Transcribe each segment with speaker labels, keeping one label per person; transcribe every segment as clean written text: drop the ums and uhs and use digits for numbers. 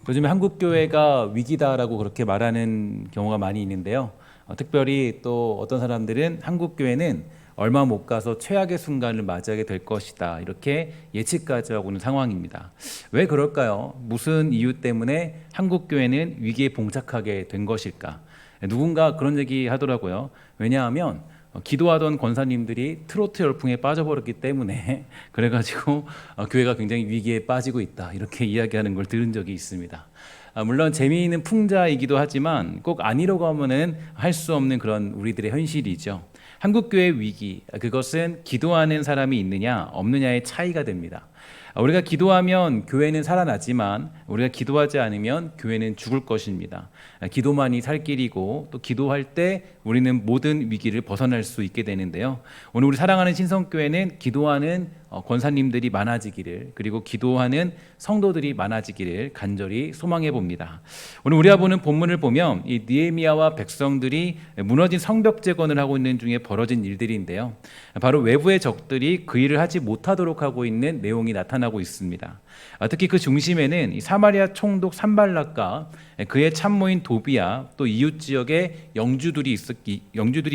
Speaker 1: 요즘에 한국 교회가 위기다라고 그렇게 말하는 경우가 많이 있는데요. 특별히 또 어떤 사람들은 한국 교회는 얼마 못 가서 최악의 순간을 맞이하게 될 것이다, 이렇게 예측까지 하고 있는 상황입니다. 왜 그럴까요? 무슨 이유 때문에 한국 교회는 위기에 봉착하게 된 것일까? 누군가 그런 얘기 하더라고요. 왜냐하면 기도하던 권사님들이 트로트 열풍에 빠져버렸기 때문에 그래가지고 교회가 굉장히 위기에 빠지고 있다, 이렇게 이야기하는 걸 들은 적이 있습니다. 물론 재미있는 풍자이기도 하지만 꼭 아니라고 하면은 할 수 없는 그런 우리들의 현실이죠. 한국교회 위기, 그것은 기도하는 사람이 있느냐 없느냐의 차이가 됩니다. 우리가 기도하면 교회는 살아나지만 우리가 기도하지 않으면 교회는 죽을 것입니다. 기도만이 살 길이고, 또 기도할 때 우리는 모든 위기를 벗어날 수 있게 되는데요. 오늘 우리 사랑하는 신성교회는 기도하는 권사님들이 많아지기를, 그리고 기도하는 성도들이 많아지기를 간절히 소망해 봅니다. 오늘 우리가 보는 본문을 보면 이 느헤미야와 백성들이 무너진 성벽 재건을 하고 있는 중에 벌어진 일들인데요. 바로 외부의 적들이 그 일을 하지 못하도록 하고 있는 내용이 나타나고 있습니다. 특히 그 중심에는 이 사마리아 총독 산발락과 그의 참모인 도비야, 또 이웃 지역의 영주들이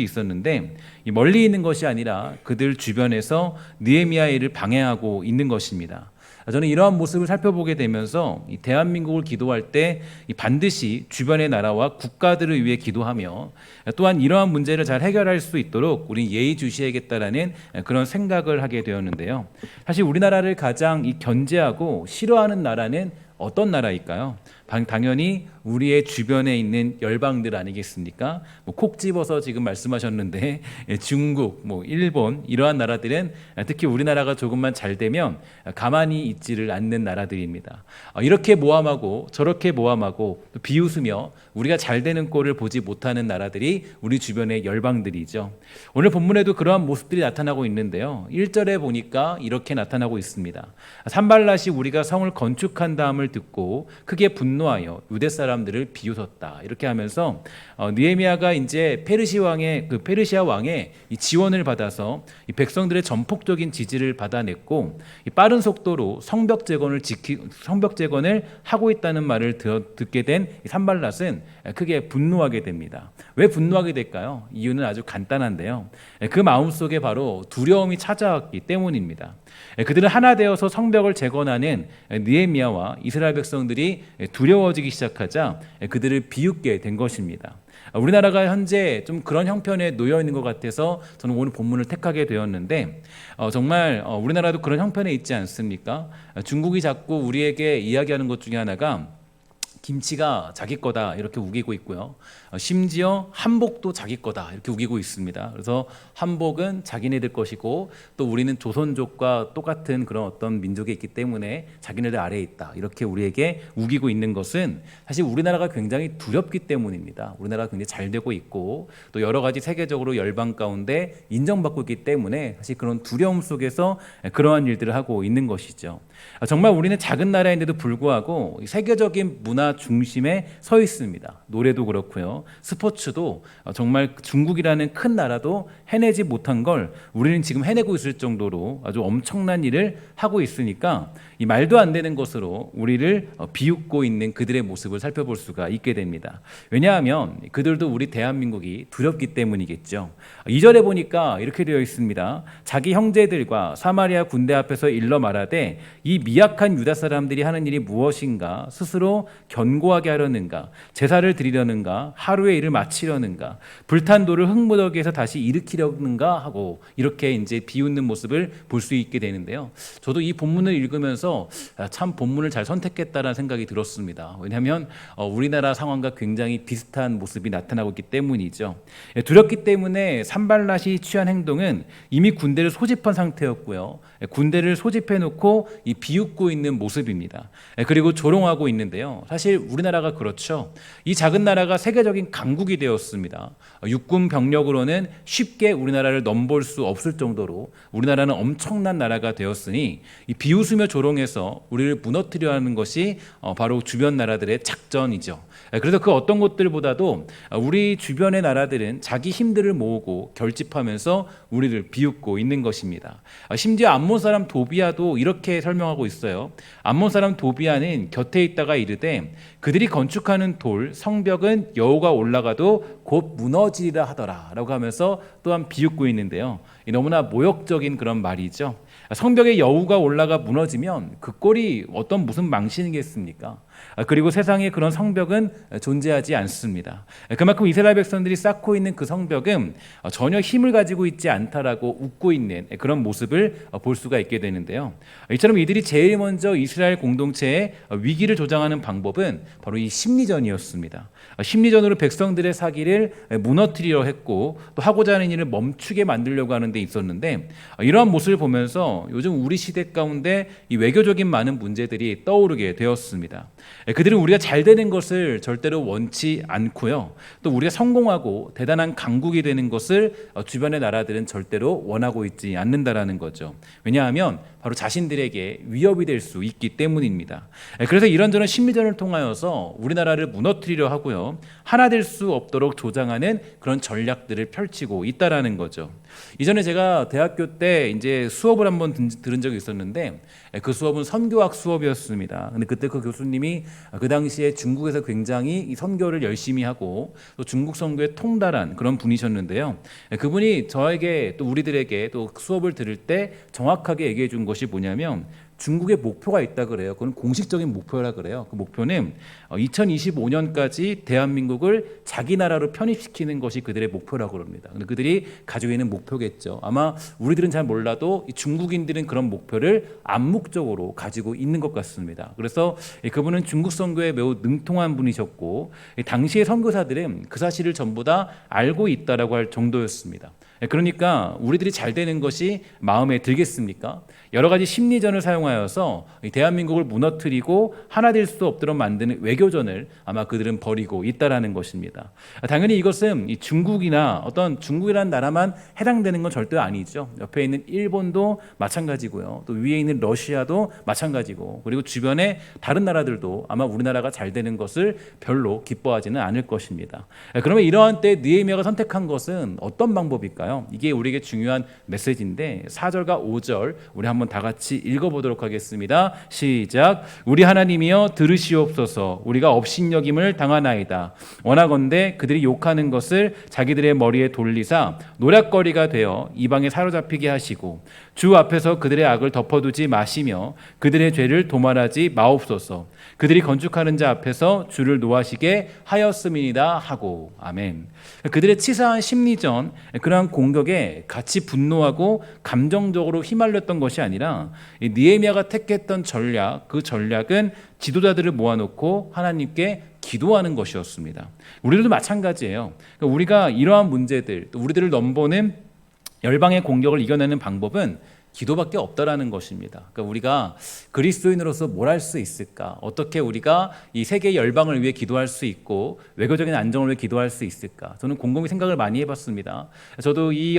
Speaker 1: 있었는데, 멀리 있는 것이 아니라 그들 주변에서 느헤미야의 일을 방해하고 있는 것입니다. 저는 이러한 모습을 살펴보게 되면서 이 대한민국을 기도할 때 반드시 주변의 나라와 국가들을 위해 기도하며, 또한 이러한 문제를 잘 해결할 수 있도록 우리 예의주시해야겠다라는 그런 생각을 하게 되었는데요. 사실 우리나라를 가장 견제하고 싫어하는 나라는 어떤 나라일까요? 당연히 우리의 주변에 있는 열방들 아니겠습니까? 콕 집어서 지금 말씀하셨는데 중국, 일본, 이러한 나라들은 특히 우리나라가 조금만 잘 되면 가만히 있지를 않는 나라들입니다. 이렇게 모함하고 저렇게 모함하고 또 비웃으며 우리가 잘 되는 꼴을 보지 못하는 나라들이 우리 주변의 열방들이죠. 오늘 본문에도 그러한 모습들이 나타나고 있는데요. 1절에 보니까 이렇게 나타나고 있습니다. 산발랏이 우리가 성을 건축한 다음을 듣고 크게 분노하여 유대 사람들을 비웃었다, 이렇게 하면서 느헤미야가 이제 페르시아 왕의 이 지원을 받아서 이 백성들의 전폭적인 지지를 받아냈고, 이 빠른 속도로 성벽 재건을 하고 있다는 말을 듣게 된 산발랏은 크게 분노하게 됩니다. 왜 분노하게 될까요? 이유는 아주 간단한데요. 그 마음속에 바로 두려움이 찾아왔기 때문입니다. 그들은 하나 되어서 성벽을 재건하는 느헤미야와 이스라엘 백성들이 두려워지기 시작하자 그들을 비웃게 된 것입니다. 우리나라가 현재 좀 그런 형편에 놓여 있는 것 같아서 저는 오늘 본문을 택하게 되었는데, 정말 우리나라도 그런 형편에 있지 않습니까? 중국이 자꾸 우리에게 이야기하는 것 중에 하나가 김치가 자기 거다, 이렇게 우기고 있고요. 심지어 한복도 자기 거다, 이렇게 우기고 있습니다. 그래서 한복은 자기네들 것이고, 또 우리는 조선족과 똑같은 그런 어떤 민족이 있기 때문에 자기네들 아래에 있다, 이렇게 우리에게 우기고 있는 것은 사실 우리나라가 굉장히 두렵기 때문입니다. 우리나라가 굉장히 잘 되고 있고, 또 여러 가지 세계적으로 열방 가운데 인정받고 있기 때문에 사실 그런 두려움 속에서 그러한 일들을 하고 있는 것이죠. 정말 우리는 작은 나라인데도 불구하고 세계적인 문화 중심에 서 있습니다. 노래도 그렇고요. 스포츠도 정말 중국이라는 큰 나라도 해내지 못한 걸 우리는 지금 해내고 있을 정도로 아주 엄청난 일을 하고 있으니까, 이 말도 안 되는 것으로 우리를 비웃고 있는 그들의 모습을 살펴볼 수가 있게 됩니다. 왜냐하면 그들도 우리 대한민국이 두렵기 때문이겠죠. 2절에 보니까 이렇게 되어 있습니다. 자기 형제들과 사마리아 군대 앞에서 일러 말하되 이 미약한 유다 사람들이 하는 일이 무엇인가? 스스로 견고하게 하려는가? 제사를 드리려는가? 하루의 일을 마치려는가? 불탄 돌을 흙무더기에서 다시 일으키려는가? 하고 이렇게 이제 비웃는 모습을 볼 수 있게 되는데요. 저도 이 본문을 읽으면서 참 본문을 잘 선택했다라는 생각이 들었습니다. 왜냐하면 우리나라 상황과 굉장히 비슷한 모습이 나타나고 있기 때문이죠. 두렵기 때문에 산발랏이 취한 행동은 이미 군대를 소집한 상태였고요. 군대를 소집해 놓고 이 비웃고 있는 모습입니다. 그리고 조롱하고 있는데요. 사실 우리나라가 그렇죠. 이 작은 나라가 세계적인 강국이 되었습니다. 육군 병력으로는 쉽게 우리나라를 넘볼 수 없을 정도로 우리나라는 엄청난 나라가 되었으니, 이 비웃으며 조롱해서 우리를 무너뜨려 하는 것이 바로 주변 나라들의 작전이죠. 그래서 그 어떤 것들보다도 우리 주변의 나라들은 자기 힘들을 모으고 결집하면서 우리를 비웃고 있는 것입니다. 심지어 암몬 사람 도비야도 이렇게 설명하고 설명하고 있어요. 암몬 사람 도비아는 곁에 있다가 이르되 그들이 건축하는 돌 성벽은 여호가 올라가도 곧 무너지리라 하더라 라고 하면서 또한 비웃고 있는데요. 너무나 모욕적인 그런 말이죠. 성벽에 여우가 올라가 무너지면 그 꼴이 무슨 망신이겠습니까? 그리고 세상에 그런 성벽은 존재하지 않습니다. 그만큼 이스라엘 백성들이 쌓고 있는 그 성벽은 전혀 힘을 가지고 있지 않다라고 웃고 있는 그런 모습을 볼 수가 있게 되는데요. 이처럼 이들이 제일 먼저 이스라엘 공동체의 위기를 조장하는 방법은 바로 이 심리전이었습니다. 심리전으로 백성들의 사기를 무너뜨리려 했고 또 하고자 하는 일을 멈추게 만들려고 하는 데 있었는데, 이러한 모습을 보면서 요즘 우리 시대 가운데 이 외교적인 많은 문제들이 떠오르게 되었습니다. 그들은 우리가 잘 되는 것을 절대로 원치 않고요. 또 우리가 성공하고 대단한 강국이 되는 것을 주변의 나라들은 절대로 원하고 있지 않는다라는 거죠. 왜냐하면 바로 자신들에게 위협이 될 수 있기 때문입니다. 그래서 이런저런 심리전을 통하여서 우리나라를 무너뜨리려 하고요. 하나 될 수 없도록 조장하는 그런 전략들을 펼치고 있다라는 거죠. 이전에 제가 대학교 때 이제 수업을 한번 들은 적이 있었는데, 그 수업은 선교학 수업이었습니다. 근데 그때 그 교수님이 그 당시에 중국에서 굉장히 이 선교를 열심히 하고 또 중국 선교에 통달한 그런 분이셨는데요. 그분이 저에게 또 우리들에게 또 수업을 들을 때 정확하게 얘기해 준 것이 뭐냐면, 중국의 목표가 있다 그래요. 그건 공식적인 목표라 그래요. 그 목표는 2025년까지 대한민국을 자기 나라로 편입시키는 것이 그들의 목표라고 합니다. 근데 그들이 가지고 있는 목표겠죠. 아마 우리들은 잘 몰라도 중국인들은 그런 목표를 암묵적으로 가지고 있는 것 같습니다. 그래서 그분은 중국 선교에 매우 능통한 분이셨고 당시의 선교사들은 그 사실을 전부 다 알고 있다라고 할 정도였습니다. 그러니까 우리들이 잘 되는 것이 마음에 들겠습니까? 여러 가지 심리전을 사용하여서 대한민국을 무너뜨리고 하나 될 수 없도록 만드는 외교전을 아마 그들은 벌이고 있다라는 것입니다. 당연히 이것은 중국이나 어떤 중국이라는 나라만 해당되는 건 절대 아니죠. 옆에 있는 일본도 마찬가지고요. 또 위에 있는 러시아도 마찬가지고, 그리고 주변의 다른 나라들도 아마 우리나라가 잘 되는 것을 별로 기뻐하지는 않을 것입니다. 그러면 이러한 때 느헤미야가 선택한 것은 어떤 방법일까요? 이게 우리에게 중요한 메시지인데 4절과 5절 우리 한번 다 같이 읽어보도록 하겠습니다. 시작. 우리 하나님이여 들으시옵소서. 우리가 업신여김을 당하나이다. 원하건대 그들이 욕하는 것을 자기들의 머리에 돌리사 노략거리가 되어 이방에 사로잡히게 하시고 주 앞에서 그들의 악을 덮어두지 마시며 그들의 죄를 도말하지 마옵소서. 그들이 건축하는 자 앞에서 주를 노하시게 하였음이니이다 하고. 아멘. 그들의 치사한 심리전, 그러한 공격에 같이 분노하고 감정적으로 휘말렸던 것이 아니라 느헤미야가 택했던 전략, 그 전략은 지도자들을 모아놓고 하나님께 기도하는 것이었습니다. 우리들도 마찬가지예요. 우리가 이러한 문제들, 우리들을 넘보는 열방의 공격을 이겨내는 방법은 기도밖에 없다라는 것입니다. 그러니까 우리가 그리스도인으로서 뭘 할 수 있을까? 어떻게 우리가 이 세계 열방을 위해 기도할 수 있고 외교적인 안정을 위해 기도할 수 있을까? 저는 곰곰이 생각을 많이 해봤습니다. 저도 이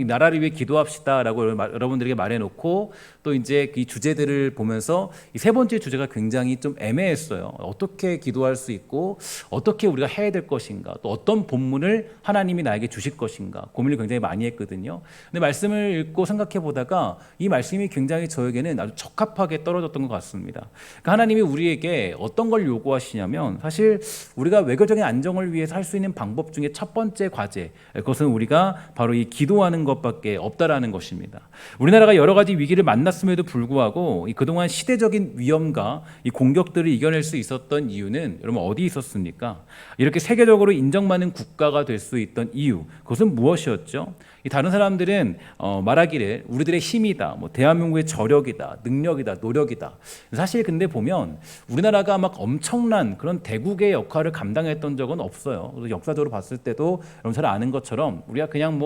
Speaker 1: 나라를 위해 기도합시다라고 여러분들에게 말해놓고 또 이제 이 주제들을 보면서 이 세 번째 주제가 굉장히 좀 애매했어요. 어떻게 기도할 수 있고 어떻게 우리가 해야 될 것인가? 또 어떤 본문을 하나님이 나에게 주실 것인가? 고민을 굉장히 많이 했거든요. 근데 말씀을 읽고 생각해 보다가 이 말씀이 굉장히 저에게는 아주 적합하게 떨어졌던 것 같습니다. 그러니까 하나님이 우리에게 어떤 걸 요구하시냐면, 사실 우리가 외교적인 안정을 위해서 할 수 있는 방법 중에 첫 번째 과제, 그것은 우리가 바로 이 기도하는 것밖에 없다라는 것입니다. 우리나라가 여러 가지 위기를 만났음에도 불구하고 그동안 시대적인 위험과 이 공격들을 이겨낼 수 있었던 이유는 여러분 어디 있었습니까? 이렇게 세계적으로 인정받는 국가가 될 수 있던 이유, 그것은 무엇이었죠? 다른 사람들은 말하기를 우리들의 힘이다, 대한민국의 저력이다, 능력이다, 노력이다. 사실 근데 보면 우리나라가 막 엄청난 그런 대국의 역할을 감당했던 적은 없어요. 그래서 역사적으로 봤을 때도 여러분 잘 아는 것처럼 우리가 그냥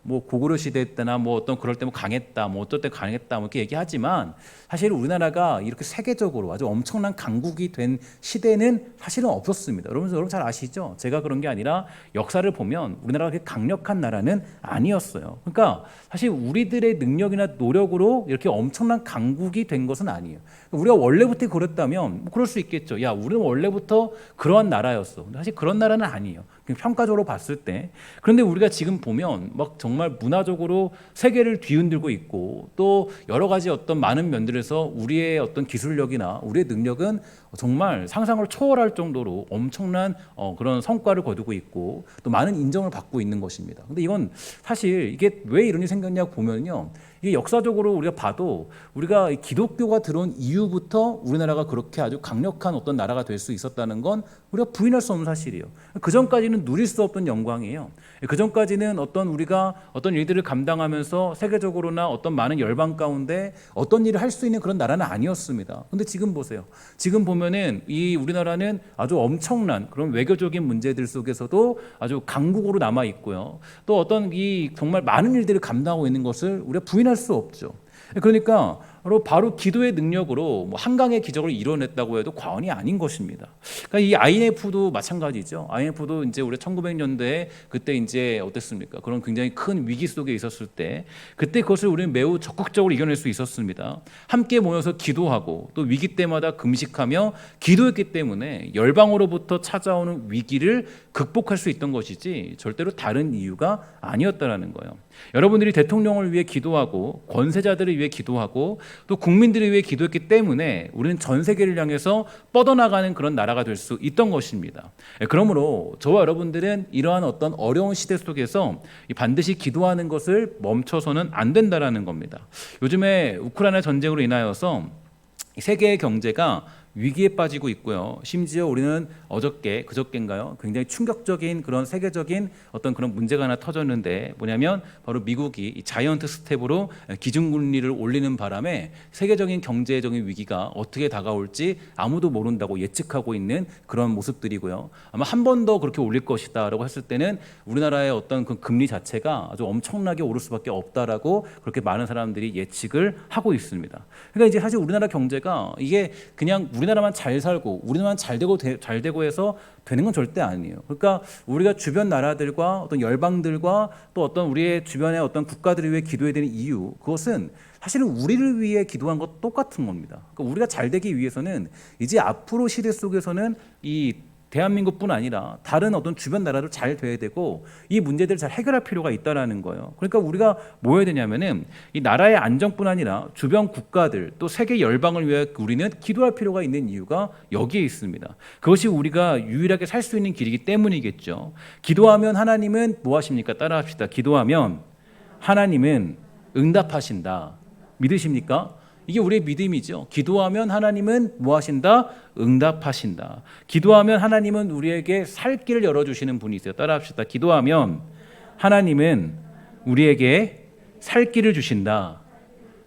Speaker 1: 고구려 시대 때나 어떤 그럴 때 강했다, 어떨 때 강했다 이렇게 얘기하지만 사실 우리나라가 이렇게 세계적으로 아주 엄청난 강국이 된 시대는 사실은 없었습니다. 여러분 잘 아시죠? 제가 그런 게 아니라 역사를 보면 우리나라가 그렇게 강력한 나라는 아니었어요. 그러니까 사실 우리들의 능력이나 노력으로 이렇게 엄청난 강국이 된 것은 아니에요. 우리가 원래부터 그랬다면 뭐 그럴 수 있겠죠. 야, 우리는 원래부터 그러한 나라였어. 근데 사실 그런 나라는 아니에요. 평가적으로 봤을 때. 그런데 우리가 지금 보면 막 정말 문화적으로 세계를 뒤흔들고 있고 또 여러 가지 어떤 많은 면들에서 우리의 어떤 기술력이나 우리의 능력은 정말 상상을 초월할 정도로 엄청난 그런 성과를 거두고 있고 또 많은 인정을 받고 있는 것입니다. 근데 이건 사실 이게 왜 이런이 생겼냐 보면요. 이게 역사적으로 우리가 봐도 우리가 기독교가 들어온 이후부터 우리나라가 그렇게 아주 강력한 어떤 나라가 될 수 있었다는 건 우리가 부인할 수 없는 사실이에요. 그 전까지는 누릴 수 없던 영광이에요. 그 전까지는 우리가 어떤 일들을 감당하면서 세계적으로나 어떤 많은 열방 가운데 어떤 일을 할 수 있는 그런 나라는 아니었습니다. 근데 지금 보세요. 지금 보면은 이 우리나라는 아주 엄청난 그런 외교적인 문제들 속에서도 아주 강국으로 남아 있고요. 또 어떤 이 정말 많은 일들을 감당하고 있는 것을 우리가 부인할 수 없죠. 그러니까 바로 기도의 능력으로 뭐 한강의 기적을 이뤄냈다고 해도 과언이 아닌 것입니다. 그러니까 이 IMF도 마찬가지죠. IMF도 이제 우리 1900년대에 그때 이제 어땠습니까? 그런 굉장히 큰 위기 속에 있었을 때 그때 그것을 우리는 매우 적극적으로 이겨낼 수 있었습니다. 함께 모여서 기도하고 또 위기 때마다 금식하며 기도했기 때문에 열방으로부터 찾아오는 위기를 극복할 수 있던 것이지 절대로 다른 이유가 아니었다라는 거예요. 여러분들이 대통령을 위해 기도하고 권세자들을 위해 기도하고 또 국민들을 위해 기도했기 때문에 우리는 전 세계를 향해서 뻗어나가는 그런 나라가 될 수 있던 것입니다. 그러므로 저와 여러분들은 이러한 어떤 어려운 시대 속에서 반드시 기도하는 것을 멈춰서는 안 된다라는 겁니다. 요즘에 우크라이나 전쟁으로 인하여서 세계의 경제가 위기에 빠지고 있고요. 심지어 우리는 그저께인가요? 굉장히 충격적인 그런 세계적인 어떤 그런 문제가 하나 터졌는데 뭐냐면 바로 미국이 이 자이언트 스텝으로 기준금리를 올리는 바람에 세계적인 경제적인 위기가 어떻게 다가올지 아무도 모른다고 예측하고 있는 그런 모습들이고요. 아마 한 번 더 그렇게 올릴 것이다라고 했을 때는 우리나라의 어떤 그 금리 자체가 아주 엄청나게 오를 수밖에 없다라고 그렇게 많은 사람들이 예측을 하고 있습니다. 그러니까 이제 사실 우리나라 경제가 이게 그냥 우리나라만 잘 살고 우리나라만 잘 되고 해서 되는 건 절대 아니에요. 그러니까 우리가 주변 나라들과 어떤 열방들과 또 어떤 우리의 주변의 어떤 국가들을 위해 기도해야 되는 이유, 그것은 사실은 우리를 위해 기도한 것 똑같은 겁니다. 그러니까 우리가 잘 되기 위해서는 이제 앞으로 시대 속에서는 이 대한민국뿐 아니라 다른 어떤 주변 나라도 잘 돼야 되고 이 문제들을 잘 해결할 필요가 있다라는 거예요. 그러니까 우리가 뭐 해야 되냐면은 이 나라의 안정뿐 아니라 주변 국가들 또 세계 열방을 위해 우리는 기도할 필요가 있는 이유가 여기에 있습니다. 그것이 우리가 유일하게 살 수 있는 길이기 때문이겠죠. 기도하면 하나님은 뭐 하십니까? 따라합시다. 기도하면 하나님은 응답하신다. 믿으십니까? 이게 우리의 믿음이죠. 기도하면 하나님은 뭐 하신다? 응답하신다. 기도하면 하나님은 우리에게 살 길을 열어주시는 분이세요. 따라합시다. 기도하면 하나님은 우리에게 살 길을 주신다.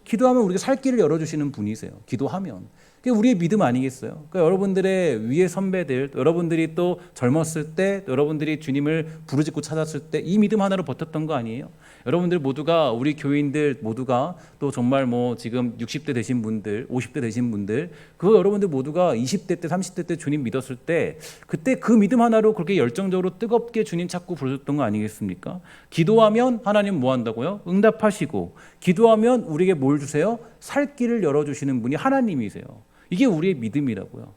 Speaker 1: 기도하면 우리에게 살 길을 열어주시는 분이세요. 기도하면. 그게 우리의 믿음 아니겠어요? 그러니까 여러분들의 위의 선배들, 여러분들이 또 젊었을 때, 여러분들이 주님을 부르짖고 찾았을 때 이 믿음 하나로 버텼던 거 아니에요? 여러분들 모두가, 우리 교인들 모두가 또 정말 뭐 지금 60대 되신 분들, 50대 되신 분들, 그거 여러분들 모두가 20대 때, 30대 때 주님 믿었을 때 그때 그 믿음 하나로 그렇게 열정적으로 뜨겁게 주님 찾고 부르셨던 거 아니겠습니까? 기도하면 하나님 뭐 한다고요? 응답하시고, 기도하면 우리에게 뭘 주세요? 살 길을 열어주시는 분이 하나님이세요. 이게 우리의 믿음이라고요.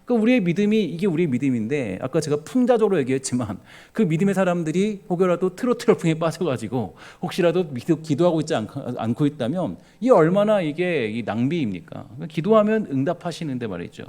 Speaker 1: 그러니까 우리의 믿음이 이게 우리의 믿음인데 아까 제가 풍자적으로 얘기했지만 그 믿음의 사람들이 혹여라도 트로트 열풍에 빠져가지고 혹시라도 기도하고 있지 않고 있다면 이게 얼마나 이게 이 낭비입니까? 그러니까 기도하면 응답하시는데 말이죠.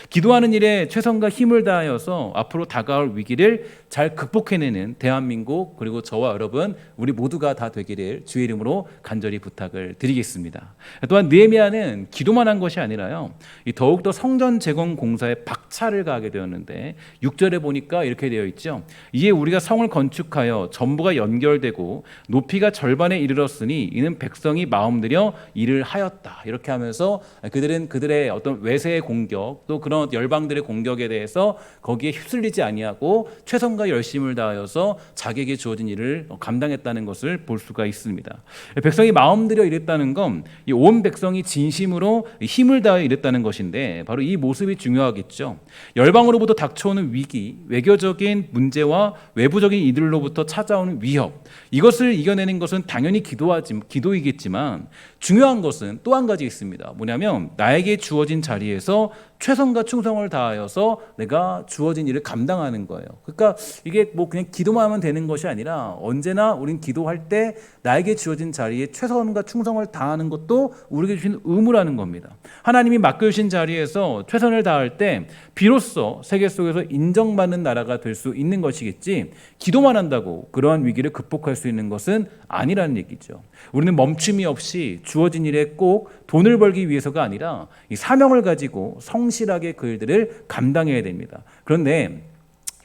Speaker 1: 기도하는 일에 최선과 힘을 다하여서 앞으로 다가올 위기를 잘 극복해내는 대한민국 그리고 저와 여러분 우리 모두가 다 되기를 주의 이름으로 간절히 부탁을 드리겠습니다. 또한 느헤미야는 기도만 한 것이 아니라요. 더욱더 성전 재건 공사에 박차를 가하게 되었는데 6절에 보니까 이렇게 되어 있죠. 이에 우리가 성을 건축하여 전부가 연결되고 높이가 절반에 이르렀으니 이는 백성이 마음 들여 일을 하였다. 이렇게 하면서 그들은 그들의 어떤 외세의 공격 또 또 그런 열방들의 공격에 대해서 거기에 휩쓸리지 아니하고 최선과 열심을 다하여서 자기에게 주어진 일을 감당했다는 것을 볼 수가 있습니다. 백성이 마음 들여 일했다는 건 이 온 백성이 진심으로 힘을 다해 일했다는 것인데 바로 이 모습이 중요하겠죠. 열방으로부터 닥쳐오는 위기, 외교적인 문제와 외부적인 이들로부터 찾아오는 위협, 이것을 이겨내는 것은 당연히 기도이겠지만 중요한 것은 또 한 가지 있습니다. 뭐냐면 나에게 주어진 자리에서 최선과 충성을 다하여서 내가 주어진 일을 감당하는 거예요. 그러니까 이게 뭐 그냥 기도만 하면 되는 것이 아니라 언제나 우린 기도할 때 나에게 주어진 자리에 최선과 충성을 다하는 것도 우리에게 주신 의무라는 겁니다. 하나님이 맡겨주신 자리에서 최선을 다할 때 비로소 세계 속에서 인정받는 나라가 될 수 있는 것이겠지, 기도만 한다고 그러한 위기를 극복할 수 있는 것은 아니라는 얘기죠. 우리는 멈춤이 없이 주어진 일에 꼭 돈을 벌기 위해서가 아니라 이 사명을 가지고 성실하게 그 일들을 감당해야 됩니다. 그런데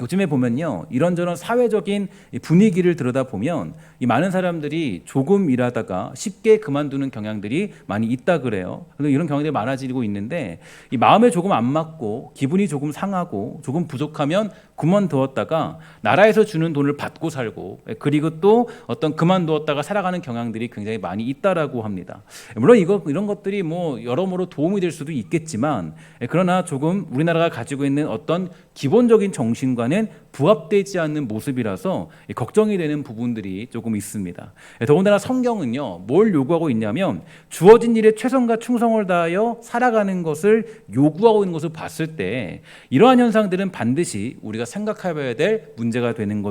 Speaker 1: 요즘에 보면요, 이런저런 사회적인 분위기를 들여다보면 이 많은 사람들이 조금 일하다가 쉽게 그만두는 경향들이 많이 있다 그래요. 그래서 이런 경향들이 많아지고 있는데 이 마음에 조금 안 맞고 기분이 조금 상하고 조금 부족하면 그만두었다가 나라에서 주는 돈을 받고 살고, 그리고 또 어떤 그만두었다가 살아가는 경향들이 굉장히 많이 있다라고 합니다. 물론 이런 것들이 뭐 여러모로 도움이 될 수도 있겠지만, 그러나 조금 우리나라가 가지고 있는 어떤 기본적인 정신과는 부합되지 않는 모습이라서 걱정이 되는 부분들이 조금 있습니다. 더군다나 성경은요, 뭘 요구하고 있냐면 주어진 일에 최선과 충성을 다하여 살아가는 것을 요구하고 있는 것을 봤을 때 이러한 현상들은 반드시 우리가 생각해봐야 될 문제가 되는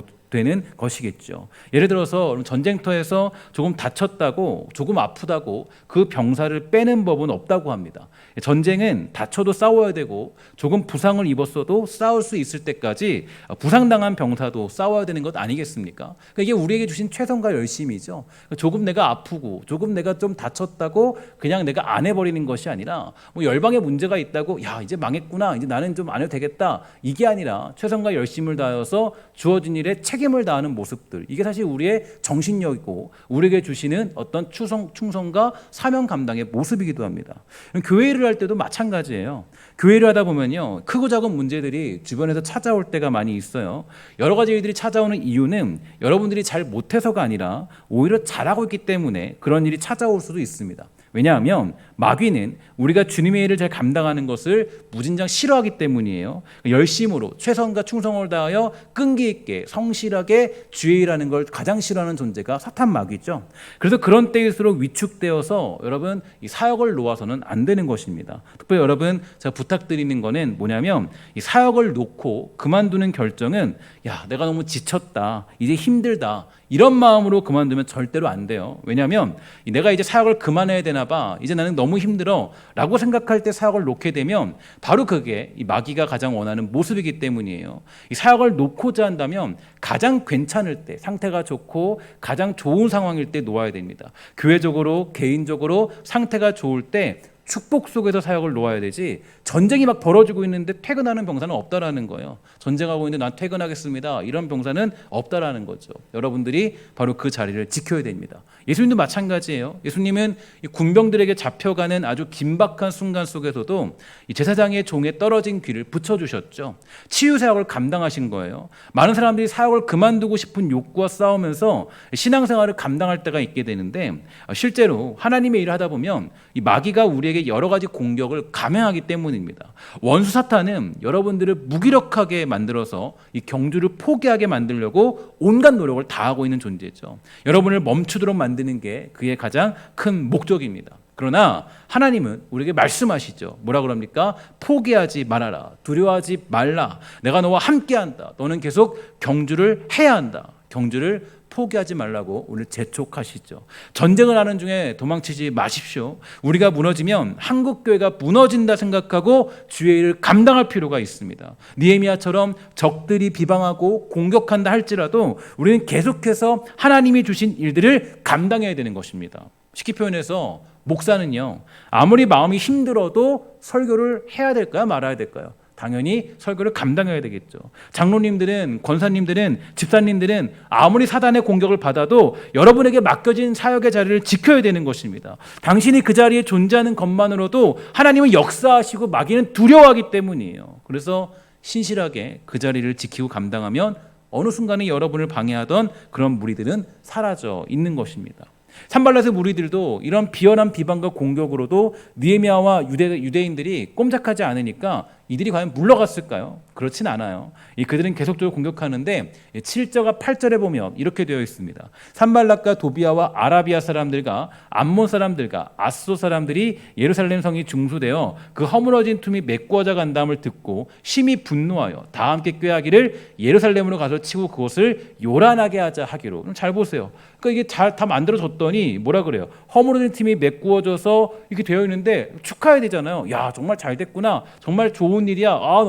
Speaker 1: 것이겠죠. 예를 들어서 전쟁터에서 조금 다쳤다고, 조금 아프다고 그 병사를 빼는 법은 없다고 합니다. 전쟁은 다쳐도 싸워야 되고 조금 부상을 입었어도 싸울 수 있을 때까지 부상당한 병사도 싸워야 되는 것 아니겠습니까? 그러니까 이게 우리에게 주신 최선과 열심이죠. 조금 내가 아프고 조금 내가 좀 다쳤다고 그냥 내가 안 해버리는 것이 아니라, 뭐 열방에 문제가 있다고 야 이제 망했구나, 이제 나는 좀 안 해도 되겠다, 이게 아니라 최선과 열심을 다하여서 주어진 일에 책임을 다하는 모습들, 이게 사실 우리의 정신력이고 우리에게 주시는 어떤 충성과 사명 감당의 모습이기도 합니다. 교회를 할 때도 마찬가지예요. 교회를 하다 보면요, 크고 작은 문제들이 주변에서 찾아올 때가 많이 있어요. 여러 가지 일들이 찾아오는 이유는 여러분들이 잘 못해서가 아니라 오히려 잘하고 있기 때문에 그런 일이 찾아올 수도 있습니다. 왜냐하면 마귀는 우리가 주님의 일을 잘 감당하는 것을 무진장 싫어하기 때문이에요. 열심으로 최선과 충성을 다하여 끈기 있게 성실하게 주의 일하는 걸 가장 싫어하는 존재가 사탄 마귀죠. 그래서 그런 때일수록 위축되어서 여러분 이 사역을 놓아서는 안 되는 것입니다. 특별히 여러분 제가 부탁드리는 거는 뭐냐면 이 사역을 놓고 그만두는 결정은 야 내가 너무 지쳤다, 이제 힘들다, 이런 마음으로 그만두면 절대로 안 돼요. 왜냐하면 내가 이제 사역을 그만해야 되나 봐, 이제 나는 너무 힘들어 라고 생각할 때 사역을 놓게 되면 바로 그게 이 마귀가 가장 원하는 모습이기 때문이에요. 이 사역을 놓고자 한다면 가장 괜찮을 때, 상태가 좋고 가장 좋은 상황일 때 놓아야 됩니다. 교회적으로 개인적으로 상태가 좋을 때 축복 속에서 사역을 놓아야 되지, 전쟁이 막 벌어지고 있는데 퇴근하는 병사는 없다라는 거예요. 전쟁하고 있는데 난 퇴근하겠습니다, 이런 병사는 없다라는 거죠. 여러분들이 바로 그 자리를 지켜야 됩니다. 예수님도 마찬가지예요. 예수님은 이 군병들에게 잡혀가는 아주 긴박한 순간 속에서도 이 제사장의 종에 떨어진 귀를 붙여주셨죠. 치유 사역을 감당하신 거예요. 많은 사람들이 사역을 그만두고 싶은 욕구와 싸우면서 신앙생활을 감당할 때가 있게 되는데, 실제로 하나님의 일을 하다 보면 이 마귀가 우리에게 여러 가지 공격을 감행하기 때문입니다. 원수 사탄은 여러분들을 무기력하게 만들어서 이 경주를 포기하게 만들려고 온갖 노력을 다하고 있는 존재죠. 여러분을 멈추도록 만드는 게 그의 가장 큰 목적입니다. 그러나 하나님은 우리에게 말씀하시죠. 뭐라 그럽니까? 포기하지 말아라, 두려워하지 말라, 내가 너와 함께한다, 너는 계속 경주를 해야 한다, 경주를 포기하지 말라고 오늘 재촉하시죠. 전쟁을 하는 중에 도망치지 마십시오. 우리가 무너지면 한국교회가 무너진다 생각하고 주의 일을 감당할 필요가 있습니다. 느헤미야처럼 적들이 비방하고 공격한다 할지라도 우리는 계속해서 하나님이 주신 일들을 감당해야 되는 것입니다. 쉽게 표현해서 목사는요, 아무리 마음이 힘들어도 설교를 해야 될까요, 말아야 될까요? 당연히 설교를 감당해야 되겠죠. 장로님들은, 권사님들은, 집사님들은 아무리 사단의 공격을 받아도 여러분에게 맡겨진 사역의 자리를 지켜야 되는 것입니다. 당신이 그 자리에 존재하는 것만으로도 하나님은 역사하시고 마귀는 두려워하기 때문이에요. 그래서 신실하게 그 자리를 지키고 감당하면 어느 순간에 여러분을 방해하던 그런 무리들은 사라져 있는 것입니다. 산발랏의 무리들도 이런 비열한 비방과 공격으로도 느헤미야와 유대인들이 꼼짝하지 않으니까 이들이 과연 물러갔을까요? 그렇진 않아요. 그들은 계속적으로 공격하는데 7절과 8절에 보면 이렇게 되어 있습니다. 산발랏과 도비아와 아라비아 사람들과 암몬 사람들과 아스도 사람들이 예루살렘 성이 중수되어 그 허물어진 틈이 메꾸어져 간다음을 듣고 심히 분노하여 다 함께 꾀하기를 예루살렘으로 가서 치고 그곳을 요란하게 하자 하기로. 잘 보세요. 그러니까 이게 잘 다 만들어졌더니 뭐라 그래요? 허물어진 틈이 메꾸어져서 이렇게 되어 있는데 축하해야 되잖아요. 야, 정말 잘 됐구나. 정말 좋은 일이야. 아,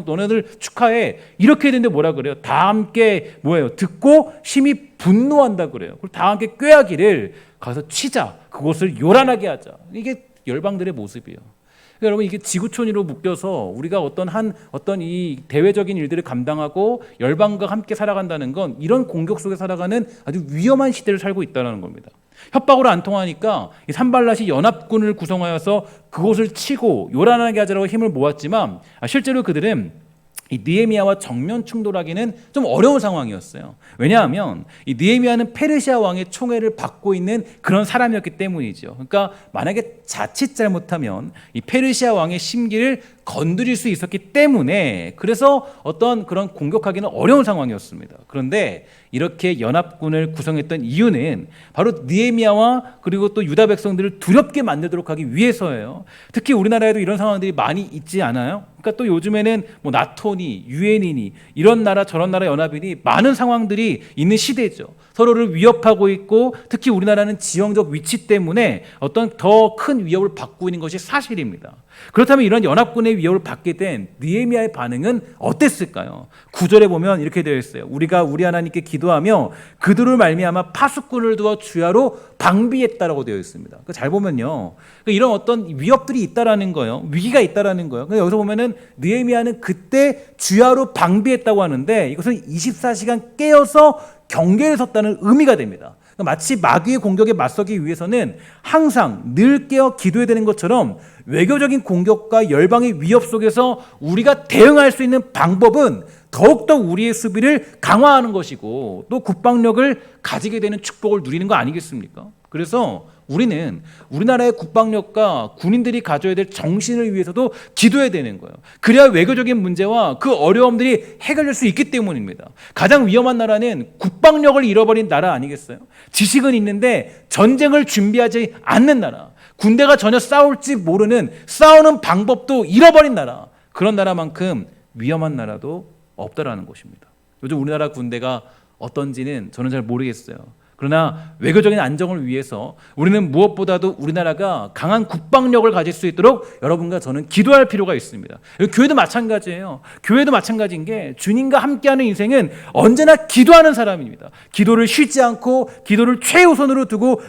Speaker 1: 너네들 축하해. 이렇게 했는데 뭐라 그래요? 다 함께 뭐예요? 듣고 심히 분노한다 그래요. 그리고 다 함께 꾀하기를 가서 치자. 그곳을 요란하게 하자. 이게 열방들의 모습이에요. 그러니까 여러분, 이게 지구촌으로 묶여서 우리가 어떤 이 대외적인 일들을 감당하고 열방과 함께 살아간다는 건 이런 공격 속에 살아가는 아주 위험한 시대를 살고 있다는 겁니다. 협박으로 안 통하니까 이 산발랏이 연합군을 구성하여서 그곳을 치고 요란하게 하자라고 힘을 모았지만 실제로 그들은 이 느헤미야와 정면 충돌하기는 좀 어려운 상황이었어요. 왜냐하면 이 느헤미야는 페르시아 왕의 총애를 받고 있는 그런 사람이었기 때문이죠. 그러니까 만약에 자칫 잘못하면 이 페르시아 왕의 심기를 건드릴 수 있었기 때문에 그래서 어떤 그런 공격하기는 어려운 상황이었습니다. 그런데 이렇게 연합군을 구성했던 이유는 바로 느헤미야와 그리고 또 유다 백성들을 두렵게 만들도록 하기 위해서예요. 특히 우리나라에도 이런 상황들이 많이 있지 않아요? 그러니까 또 요즘에는 뭐 나토니, 유엔이니 이런 나라 저런 나라 연합이니 많은 상황들이 있는 시대죠. 서로를 위협하고 있고 특히 우리나라는 지형적 위치 때문에 어떤 더 큰 위협을 받고 있는 것이 사실입니다. 그렇다면 이런 연합군의 위협을 받게 된 느헤미야의 반응은 어땠을까요? 9절에 보면 이렇게 되어 있어요. 우리가 우리 하나님께 기도하며 그들을 말미암아 파수꾼을 두어 주야로 방비했다라고 되어 있습니다. 잘 보면요, 이런 어떤 위협들이 있다라는 거예요. 위기가 있다라는 거예요. 여기서 보면은 느헤미야는 그때 주야로 방비했다고 하는데 이것은 24시간 깨어서 경계를 섰다는 의미가 됩니다. 마치 마귀의 공격에 맞서기 위해서는 항상 늘 깨어 기도해야 되는 것처럼 외교적인 공격과 열방의 위협 속에서 우리가 대응할 수 있는 방법은 더욱더 우리의 수비를 강화하는 것이고 또 국방력을 가지게 되는 축복을 누리는 거 아니겠습니까? 그래서 우리는 우리나라의 국방력과 군인들이 가져야 될 정신을 위해서도 기도해야 되는 거예요. 그래야 외교적인 문제와 그 어려움들이 해결될 수 있기 때문입니다. 가장 위험한 나라는 국방력을 잃어버린 나라 아니겠어요? 지식은 있는데 전쟁을 준비하지 않는 나라, 군대가 전혀 싸울지 모르는 싸우는 방법도 잃어버린 나라, 그런 나라만큼 위험한 나라도 없다라는 것입니다. 요즘 우리나라 군대가 어떤지는 저는 잘 모르겠어요. 그러나 외교적인 안정을 위해서 우리는 무엇보다도 우리나라가 강한 국방력을 가질 수 있도록 여러분과 저는 기도할 필요가 있습니다. 교회도 마찬가지예요. 교회도 마찬가지인 게 주님과 함께하는 인생은 언제나 기도하는 사람입니다. 기도를 쉬지 않고 기도를 최우선으로 두고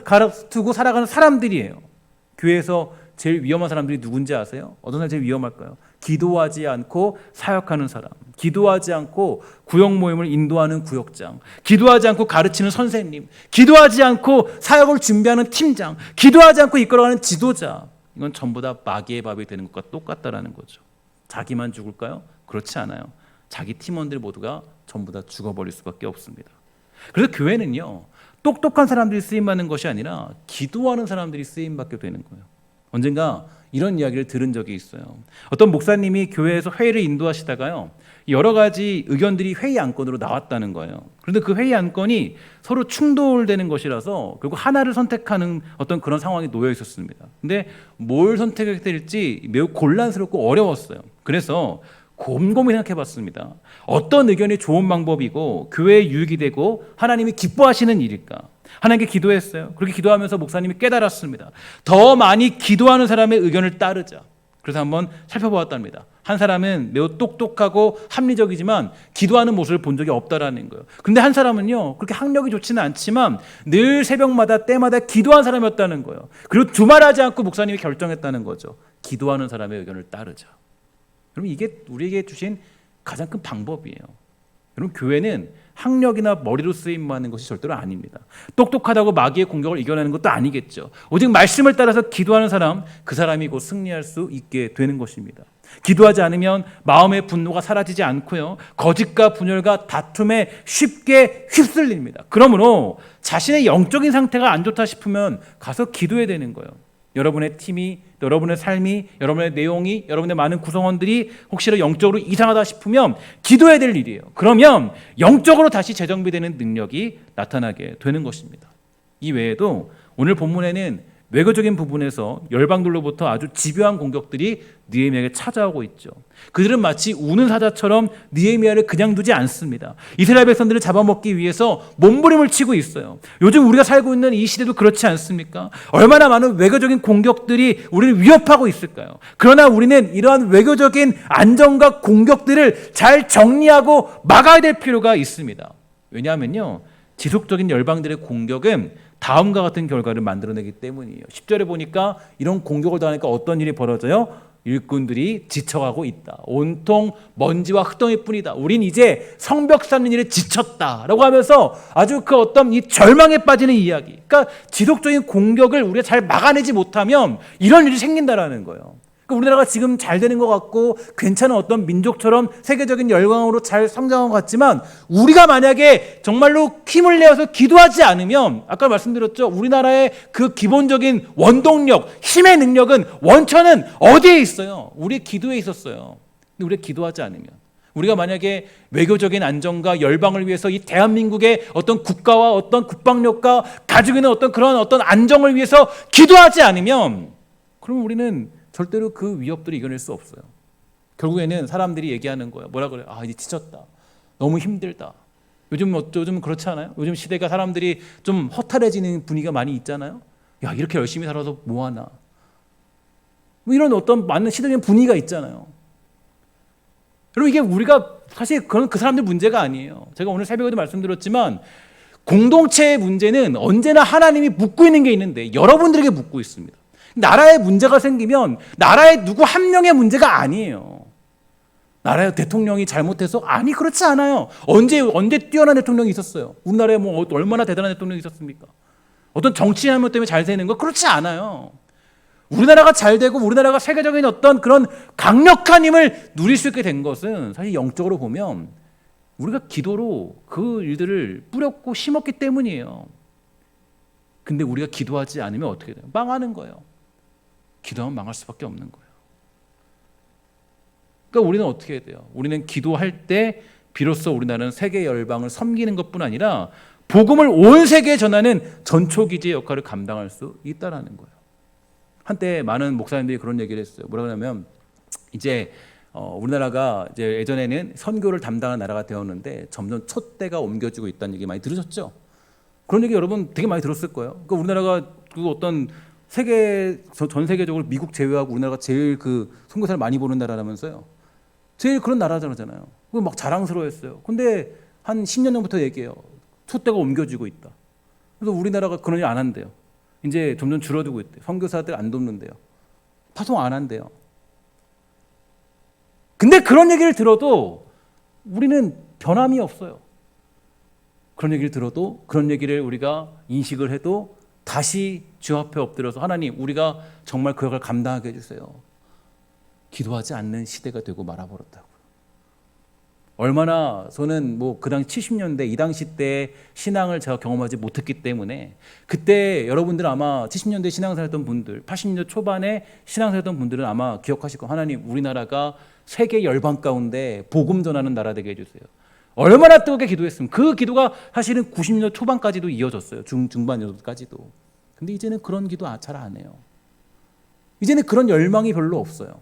Speaker 1: 살아가는 사람들이에요. 교회에서 제일 위험한 사람들이 누군지 아세요? 어떤 사람이 제일 위험할까요? 기도하지 않고 사역하는 사람, 기도하지 않고 구역 모임을 인도하는 구역장, 기도하지 않고 가르치는 선생님, 기도하지 않고 사역을 준비하는 팀장, 기도하지 않고 이끌어가는 지도자, 이건 전부 다 마귀의 밥이 되는 것과 똑같다라는 거죠. 자기만 죽을까요? 그렇지 않아요. 자기 팀원들 모두가 전부 다 죽어버릴 수밖에 없습니다. 그래서 교회는요, 똑똑한 사람들이 쓰임받는 것이 아니라 기도하는 사람들이 쓰임받게 되는 거예요. 언젠가 이런 이야기를 들은 적이 있어요. 어떤 목사님이 교회에서 회의를 인도하시다가요, 여러 가지 의견들이 회의 안건으로 나왔다는 거예요. 그런데 그 회의 안건이 서로 충돌되는 것이라서 결국 하나를 선택하는 어떤 그런 상황이 놓여 있었습니다. 근데 뭘 선택해야 될지 매우 곤란스럽고 어려웠어요. 그래서 곰곰이 생각해 봤습니다. 어떤 의견이 좋은 방법이고 교회에 유익이 되고 하나님이 기뻐하시는 일일까? 하나님께 기도했어요. 그렇게 기도하면서 목사님이 깨달았습니다. 더 많이 기도하는 사람의 의견을 따르자. 그래서 한번 살펴보았답니다. 한 사람은 매우 똑똑하고 합리적이지만 기도하는 모습을 본 적이 없다라는 거예요. 그런데 한 사람은요, 그렇게 학력이 좋지는 않지만 늘 새벽마다 때마다 기도한 사람이었다는 거예요. 그리고 두말하지 않고 목사님이 결정했다는 거죠. 기도하는 사람의 의견을 따르자. 여러분 이게 우리에게 주신 가장 큰 방법이에요. 여러분 교회는 학력이나 머리로 쓰임하는 것이 절대로 아닙니다. 똑똑하다고 마귀의 공격을 이겨내는 것도 아니겠죠. 오직 말씀을 따라서 기도하는 사람, 그 사람이 곧 승리할 수 있게 되는 것입니다. 기도하지 않으면 마음의 분노가 사라지지 않고요, 거짓과 분열과 다툼에 쉽게 휩쓸립니다. 그러므로 자신의 영적인 상태가 안 좋다 싶으면 가서 기도해야 되는 거예요. 여러분의 팀이, 여러분의 삶이, 여러분의 내용이, 여러분의 많은 구성원들이 혹시나 영적으로 이상하다 싶으면 기도해야 될 일이에요. 그러면 영적으로 다시 재정비되는 능력이 나타나게 되는 것입니다. 이 외에도 오늘 본문에는 외교적인 부분에서 열방들로부터 아주 집요한 공격들이 느헤미야에게 찾아오고 있죠. 그들은 마치 우는 사자처럼 느헤미야를 그냥 두지 않습니다. 이스라엘 백성들을 잡아먹기 위해서 몸부림을 치고 있어요. 요즘 우리가 살고 있는 이 시대도 그렇지 않습니까? 얼마나 많은 외교적인 공격들이 우리를 위협하고 있을까요? 그러나 우리는 이러한 외교적인 안정과 공격들을 잘 정리하고 막아야 될 필요가 있습니다. 왜냐하면요, 지속적인 열방들의 공격은 다음과 같은 결과를 만들어내기 때문이에요. 10절에 보니까 이런 공격을 당하니까 어떤 일이 벌어져요? 일꾼들이 지쳐가고 있다. 온통 먼지와 흙덩이뿐이다. 우린 이제 성벽 쌓는 일에 지쳤다라고 하면서 아주 그 어떤 이 절망에 빠지는 이야기. 그러니까 지속적인 공격을 우리가 잘 막아내지 못하면 이런 일이 생긴다라는 거예요. 그러니까 우리나라가 지금 잘 되는 것 같고 괜찮은 어떤 민족처럼 세계적인 열강으로 잘 성장한 것 같지만, 우리가 만약에 정말로 힘을 내어서 기도하지 않으면, 아까 말씀드렸죠, 우리나라의 그 기본적인 원동력, 힘의 능력은, 원천은 어디에 있어요? 우리 기도에 있었어요. 근데 우리가 기도하지 않으면, 우리가 만약에 외교적인 안정과 열방을 위해서 이 대한민국의 어떤 국가와 어떤 국방력과 가지고 있는 어떤 그런 어떤 안정을 위해서 기도하지 않으면, 그럼 우리는 절대로 그 위협들을 이겨낼 수 없어요. 결국에는 사람들이 얘기하는 거예요. 뭐라 그래요? 아, 이제 지쳤다. 너무 힘들다. 요즘 그렇지 않아요? 요즘 시대가 사람들이 좀 허탈해지는 분위기가 많이 있잖아요. 야, 이렇게 열심히 살아서 뭐하나. 뭐 이런 어떤 많은 시대적인 분위기가 있잖아요. 여러분, 이게 우리가 사실 그건 그 사람들 문제가 아니에요. 제가 오늘 새벽에도 말씀드렸지만, 공동체의 문제는 언제나 하나님이 묻고 있는 게 있는데 여러분들에게 묻고 있습니다. 나라에 문제가 생기면 나라의 누구 한 명의 문제가 아니에요. 나라의 대통령이 잘못해서, 아니 그렇지 않아요. 언제 뛰어난 대통령이 있었어요? 우리나라에 뭐 얼마나 대단한 대통령이 있었습니까? 어떤 정치 한명 때문에 잘 되는 거 그렇지 않아요. 우리나라가 잘 되고 우리나라가 세계적인 어떤 그런 강력한 힘을 누릴 수 있게 된 것은 사실 영적으로 보면 우리가 기도로 그 일들을 뿌렸고 심었기 때문이에요. 근데 우리가 기도하지 않으면 어떻게 돼요? 망하는 거예요. 기도하면 망할 수밖에 없는 거예요. 그러니까 우리는 어떻게 해야 돼요? 우리는 기도할 때 비로소 우리나라는 세계 열방을 섬기는 것뿐 아니라 복음을 온 세계에 전하는 전초기지의 역할을 감당할 수 있다라는 거예요. 한때 많은 목사님들이 그런 얘기를 했어요. 뭐라 그러냐면, 이제 우리나라가 이제 예전에는 선교를 담당하는 나라가 되었는데 점점 촛대가 옮겨지고 있다는 얘기 많이 들으셨죠? 그런 얘기 여러분 되게 많이 들었을 거예요. 그러니까 우리나라가 그 어떤 전 세계적으로 미국 제외하고 우리나라가 제일 그 선교사를 많이 보는 나라라면서요. 제일 그런 나라잖아요. 그거 막 자랑스러워했어요. 근데 한 10년 전부터 얘기해요. 촛대가 옮겨지고 있다. 그래서 우리나라가 그런 일 안 한대요. 이제 점점 줄어들고 있대요. 선교사들 안 돕는데요. 파송 안 한대요. 근데 그런 얘기를 들어도 우리는 변함이 없어요. 그런 얘기를 들어도, 그런 얘기를 우리가 인식을 해도 다시 주 앞에 엎드려서, 하나님, 우리가 정말 그 역할을 감당하게 해주세요. 기도하지 않는 시대가 되고 말아버렸다고요. 얼마나 저는 뭐 그 당시 70년대 이 당시 때 신앙을 제가 경험하지 못했기 때문에, 그때 여러분들 아마 70년대 신앙생활했던 분들, 80년대 초반에 신앙생활했던 분들은 아마 기억하실 거예요. 하나님, 우리나라가 세계 열방 가운데 복음 전하는 나라 되게 해주세요. 얼마나 뜨겁게 기도했으면. 그 기도가 사실은 90년 초반까지도 이어졌어요. 중반까지도. 근데 이제는 그런 기도 잘 안 해요. 이제는 그런 열망이 별로 없어요.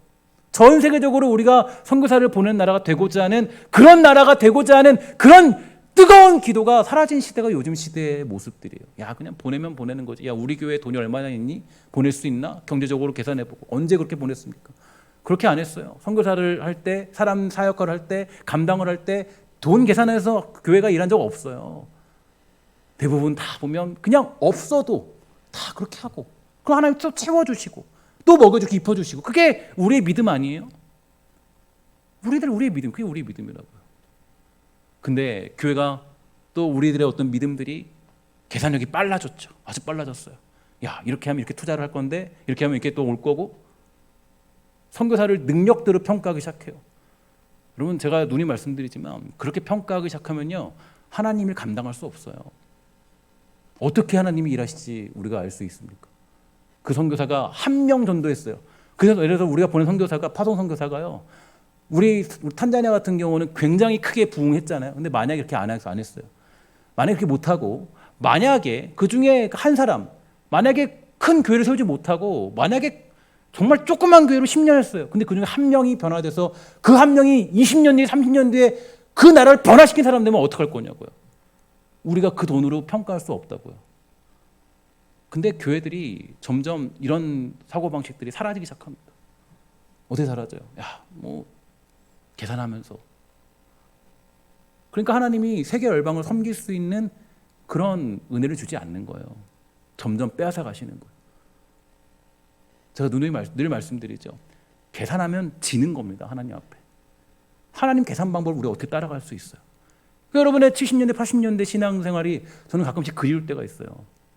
Speaker 1: 전 세계적으로 우리가 선교사를 보낸 나라가 되고자 하는, 그런 나라가 되고자 하는 그런 뜨거운 기도가 사라진 시대가 요즘 시대의 모습들이에요. 야, 그냥 보내면 보내는 거지. 야, 우리 교회에 돈이 얼마나 있니? 보낼 수 있나? 경제적으로 계산해보고. 언제 그렇게 보냈습니까? 그렇게 안 했어요. 선교사를 할 때, 사람 사역을 할 때, 감당을 할 때 돈 계산해서 교회가 일한 적 없어요. 대부분 다 보면 그냥 없어도 다 그렇게 하고, 그럼 하나님 또 채워주시고 또 먹여주고 입혀주시고, 그게 우리의 믿음 아니에요? 우리의 믿음, 그게 우리의 믿음이라고요. 근데 교회가 또 우리들의 어떤 믿음들이 계산력이 빨라졌죠. 아주 빨라졌어요. 야, 이렇게 하면 이렇게 투자를 할 건데, 이렇게 하면 이렇게 또 올 거고, 선교사를 능력대로 평가하기 시작해요. 여러분, 제가 누누이 말씀드리지만 그렇게 평가하기 시작하면요, 하나님을 감당할 수 없어요. 어떻게 하나님이 일하실지 우리가 알 수 있습니까? 그 선교사가 한 명 전도했어요. 그래서 예를 들어서 우리가 보낸 선교사가, 파송 선교사가요, 우리 탄자니아 같은 경우는 굉장히 크게 부흥했잖아요. 근데 만약에 이렇게 안 했어요. 만약에 그렇게 못하고, 만약에 그 중에 한 사람, 만약에 큰 교회를 세우지 못하고, 만약에 정말 조그만 교회로 10년 했어요. 근데 그 중에 한 명이 변화돼서 그 한 명이 20년 뒤에, 30년 뒤에 그 나라를 변화시킨 사람 되면 어떡할 거냐고요. 우리가 그 돈으로 평가할 수 없다고요. 근데 교회들이 점점 이런 사고방식들이 사라지기 시작합니다. 어떻게 사라져요? 야, 뭐 계산하면서. 그러니까 하나님이 세계 열방을 섬길 수 있는 그런 은혜를 주지 않는 거예요. 점점 빼앗아 가시는 거예요. 제가 늘 말씀드리죠. 계산하면 지는 겁니다. 하나님 앞에. 하나님 계산 방법을 우리가 어떻게 따라갈 수 있어요? 그러니까 여러분의 70년대, 80년대 신앙생활이 저는 가끔씩 그리울 때가 있어요.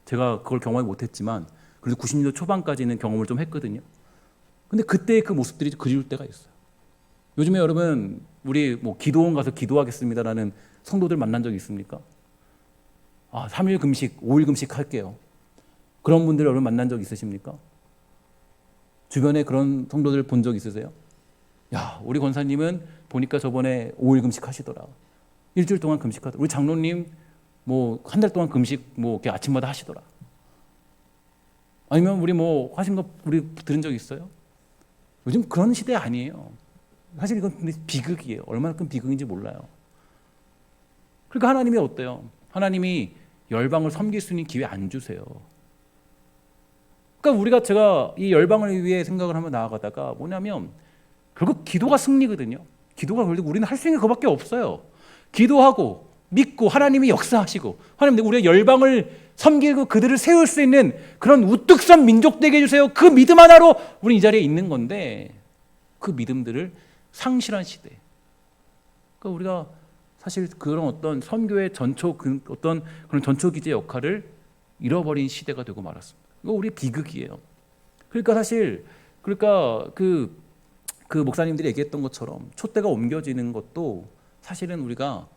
Speaker 1: 제가 그걸 경험하지 못했지만 그래도 90년대 초반까지는 경험을 좀 했거든요. 근데 그때의 그 모습들이 그리울 때가 있어요. 요즘에 여러분, 우리 뭐 기도원 가서 기도하겠습니다라는 성도들 만난 적 있습니까? 3일 금식, 5일 금식 할게요. 그런 분들 여러분 만난 적 있으십니까? 주변에 그런 성도들 본 적 있으세요? 야, 우리 권사님은 보니까 저번에 5일 금식 하시더라. 일주일 동안 금식하더라. 우리 장로님 뭐 한 달 동안 금식 뭐 이렇게 아침마다 하시더라. 아니면 우리 뭐 하신 거 우리 들은 적 있어요? 요즘 그런 시대 아니에요. 사실 이건 비극이에요. 얼마나 큰 비극인지 몰라요. 그러니까 하나님이 어때요? 하나님이 열방을 섬길 수 있는 기회 안 주세요. 그러니까 제가 이 열방을 위해 생각을 하며 나아가다가 뭐냐면 결국 기도가 승리거든요. 기도가 결국 우리는 할 수 있는 그밖에 없어요. 기도하고 믿고 하나님이 역사하시고, 하나님 우리의 열방을 섬기고 그들을 세울 수 있는 그런 우뚝 선 민족 되게 해주세요. 그 믿음 하나로 우리 이 자리에 있는 건데, 그 믿음들을 상실한 시대. 그러니까 우리가 사실 그런 어떤 선교의 어떤 그런 전초 기제 역할을 잃어버린 시대가 되고 말았습니다. 이거 우리 비극이에요. 그러니까 사실 그 목사님들이 얘기했던 것처럼 촛대가 옮겨지는 것도 사실은 우리가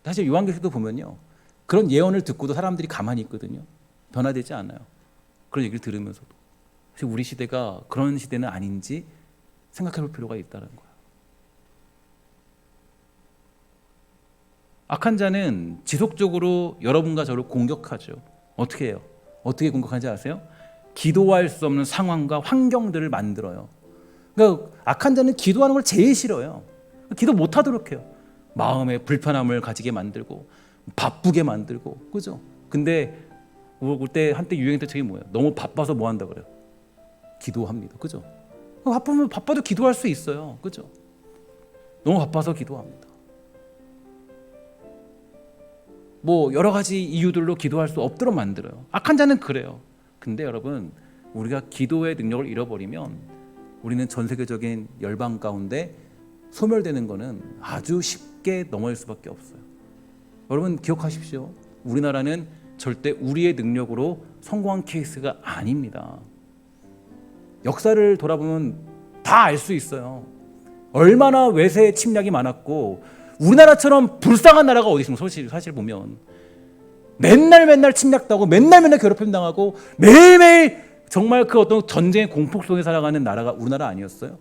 Speaker 1: 사실 요한계시록도 보면요, 그런 예언을 듣고도 사람들이 가만히 있거든요. 변화되지 않아요. 그런 얘기를 들으면서도. 사실 우리 시대가 그런 시대는 아닌지 생각해 볼 필요가 있다는 거예요. 악한 자는 지속적으로 여러분과 저를 공격하죠. 어떻게 해요? 어떻게 공격하는지 아세요? 기도할 수 없는 상황과 환경들을 만들어요. 그러니까 악한 자는 기도하는 걸 제일 싫어요. 기도 못하도록 해요. 마음에 불편함을 가지게 만들고 바쁘게 만들고, 그죠? 근데 그때 한때 유행했던 책이 뭐예요? 너무 바빠서 뭐 한다 그래요? 기도합니다. 그죠? 바빠도 기도할 수 있어요. 그죠? 너무 바빠서 기도합니다. 뭐 여러 가지 이유들로 기도할 수 없도록 만들어요. 악한 자는 그래요. 근데 여러분, 우리가 기도의 능력을 잃어버리면 우리는 전 세계적인 열방 가운데 소멸되는 것은 아주 쉽게 넘어질 수밖에 없어요. 여러분 기억하십시오. 우리나라는 절대 우리의 능력으로 성공한 케이스가 아닙니다. 역사를 돌아보면 다 알 수 있어요. 얼마나 외세 침략이 많았고, 우리나라처럼 불쌍한 나라가 어디 있습니까? 사실 보면 맨날 침략당하고 맨날 괴롭힘 당하고 매일매일 정말 그 어떤 전쟁의 공포 속에 살아가는 나라가 우리나라 아니었어요?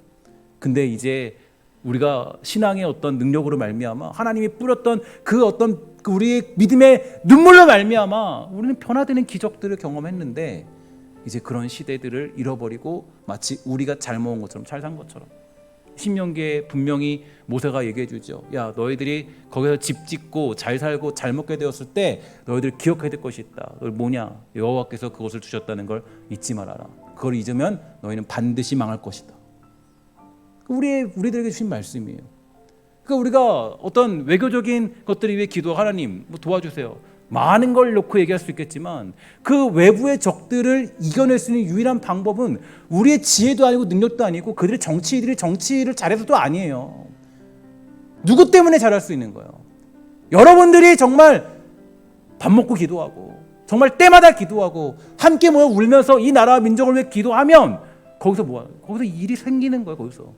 Speaker 1: 근데 이제 우리가 신앙의 어떤 능력으로 말미암아 하나님이 뿌렸던 그 어떤 우리의 믿음의 눈물로 말미암아 우리는 변화되는 기적들을 경험했는데, 이제 그런 시대들을 잃어버리고 마치 우리가 잘 먹은 것처럼 잘 산 것처럼. 신명기에 분명히 모세가 얘기해 주죠. 야, 너희들이 거기서 집 짓고 잘 살고 잘 먹게 되었을 때 너희들 기억해야 될 것이 있다. 너희 뭐냐? 여호와께서 그것을 주셨다는 걸 잊지 말아라. 그걸 잊으면 너희는 반드시 망할 것이다. 우리들에게 주신 말씀이에요. 그러니까 우리가 어떤 외교적인 것들을 위해 기도, 하나님 뭐 도와주세요. 많은 걸 놓고 얘기할 수 있겠지만 그 외부의 적들을 이겨낼 수 있는 유일한 방법은 우리의 지혜도 아니고 능력도 아니고 그들의 정치를 잘해서도 아니에요. 누구 때문에 잘할 수 있는 거예요? 여러분들이 정말 밥 먹고 기도하고 정말 때마다 기도하고 함께 모여 울면서 이 나라와 민족을 위해 기도하면 거기서 뭐야? 거기서 일이 생기는 거예요. 거기서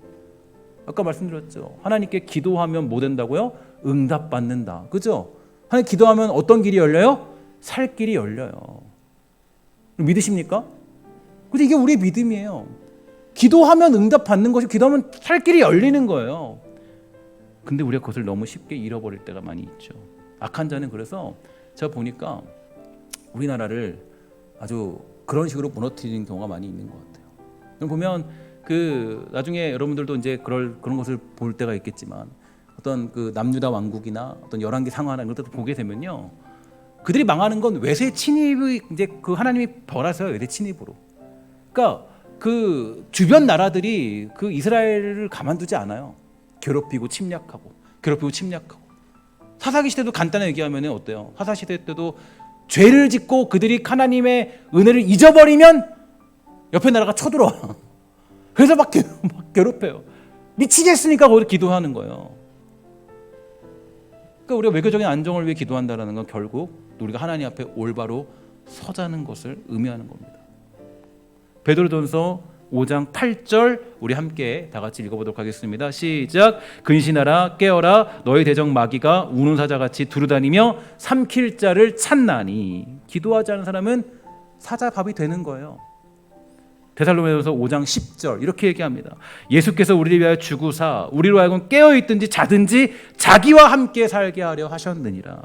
Speaker 1: 아까 말씀드렸죠. 하나님께 기도하면 뭐 된다고요? 응답받는다. 그죠? 하나님 기도하면 어떤 길이 열려요? 살 길이 열려요. 믿으십니까? 근데 이게 우리의 믿음이에요. 기도하면 응답받는 것이 기도하면 살 길이 열리는 거예요. 근데 우리가 그것을 너무 쉽게 잃어버릴 때가 많이 있죠. 악한 자는 그래서 제가 보니까 우리나라를 아주 그런 식으로 무너뜨리는 경우가 많이 있는 것 같아요. 보면 나중에 여러분들도 이제 그런 것을 볼 때가 있겠지만 어떤 남유다 왕국이나 어떤 열왕기 상하나 이런 것도 보게 되면요, 그들이 망하는 건 외세 침입이 이제 하나님이 벌하세요. 외세 침입으로. 그러니까 주변 나라들이 이스라엘을 가만두지 않아요. 괴롭히고 침략하고 사사기 시대도 간단하게 얘기하면 어때요? 사사 시대 때도 죄를 짓고 그들이 하나님의 은혜를 잊어버리면 옆에 나라가 쳐들어와. 그래서 막 괴롭혀요. 미치겠으니까 거기서 기도하는 거예요. 그러니까 우리가 외교적인 안정을 위해 기도한다는 건 결국 우리가 하나님 앞에 올바로 서자는 것을 의미하는 겁니다. 베드로전서 5장 8절 우리 함께 다 같이 읽어보도록 하겠습니다. 시작. 근신하라 깨어라 너희 대적 마귀가 우는 사자같이 두루다니며 삼킬 자를 찾나니. 기도하지 않은 사람은 사자밥이 되는 거예요. 데살로니가전서 5장 10절 이렇게 얘기합니다. 예수께서 우리를 위하여 죽으사 우리로 하여금 깨어있든지 자든지 자기와 함께 살게 하려 하셨느니라.